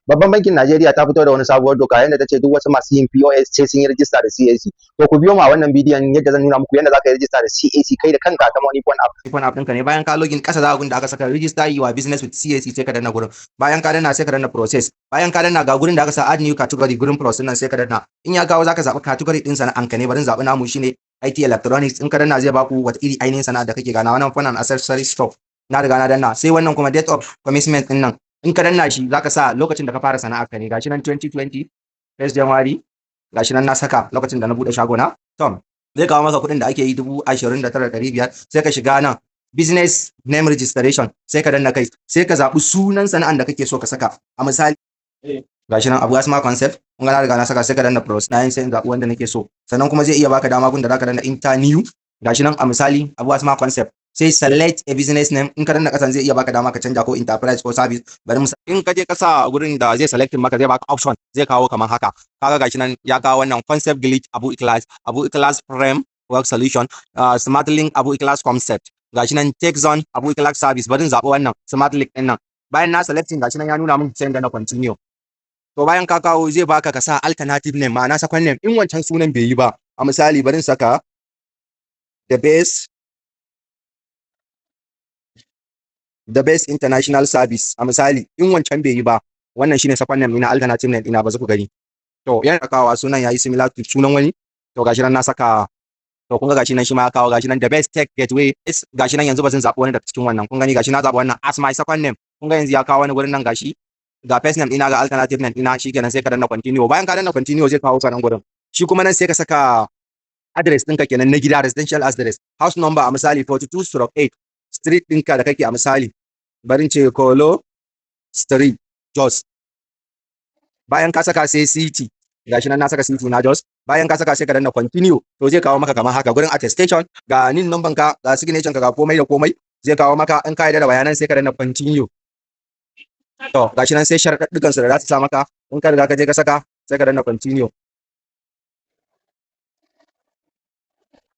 babban bankin Najeriya ta fito da wani sabuwar doka yadda ta ce duk wasu masu yin POS sai sun yi rijista da CAC. To ku biyo mu a wannan bidiyon yadda zan nuna muku yadda za ka yi rijista da CAC kai da kanka ta Money Point app. Point app ɗinka ne bayan ka login ƙasa za da aka saka register your business with CAC sai ka danna gurin. Bayan ka danna sai ka danna process. Bayan ka danna ga gurin da aka sa add new category gurin process nan sai ka danna. In ya kawo zaka zaɓi category ɗin sana'anka ne, bari zaɓi namu shine IT electronics. In ka danna zai baku wata iri ainihin sana'a da kake gana wannan phone and accessory store. Na riga na danna. Sai wannan kuma date of commencement ɗin nan. In ka danna shi zaka sa lokacin da ka fara sana'ar ka ne, gashi nan 2020 1st January, gashi nan na saka lokacin da na bude shago na. Tom zai kawo maka kuɗin da ake yi 29,500 sai ka shiga nan business name registration sai ka danna kai sai ka zaɓi sunan sana'an da kake so ka saka. A misali gashi nan Abu Asma concept, kun ga na riga na saka sai ka danna plus 9 sai in zaɓi wanda nake so. Sannan kuma zai iya baka dama gun da zaka danna enter new, gashi nan a misali Abu Asma concept sai select a business name. In ka danna kasan zai iya baka dama ka canja ko enterprise ko service. Bari mu in ka je kasa gurin da zai selecting maka zai baka option zai kawo kaman haka. Kaga gashi nan ya kawo wannan concept glitch Abu Ikhlas frame work solution, smart link Abu Ikhlas concept, gashi nan tech zone Abu Ikhlas service. Bari zaɓi wannan smart link din nan. Bayan na selecting gashi nan ya nuna min sai da na continue. To bayan ka kawo zai baka ka sa alternative name ma'ana second name in wancan sunan bai yi ba. A misali bari saka the best international service. A misali in wancan bai yi ba, wannan shine second name ina, alternative name ina ba su ku gani. To yana kawo sunan yayi similar to sunan wani. To gashi nan na saka, to kun ga gashi nan shi ma ya kawo gashi nan the best tech gateway. Gashi nan yanzu ba zan zaɓi wani daga cikin wannan. Kun gani gashi na zaɓi wannan as my second name. Kun ga yanzu ya kawo wani gurin nan gashi ga first name ina ga alternative name ina, shikenan sai ka danna continue. Bayan ka danna continue zai kawo sanan gurin. Shi kuma nan sai ka saka address ɗinka kenan na gida, residential address, house number a misali 42/8, street ɗinka da kake a misali barin ce Kolo Street Jos. Bayan ka saka sai city, gashi nan na saka city na Jos. Bayan ka saka sai ka danna continue. To zai kawo maka kamar haka gurin attestation, ga nin number ka, ga signature ka, ga komai da komai zai kawo maka. In ka yarda da bayanan sai ka danna continue. To gashi nan sai sharaɗuɗɗukan su da za su sa maka. In ka riga ka je ka saka sai ka danna continue.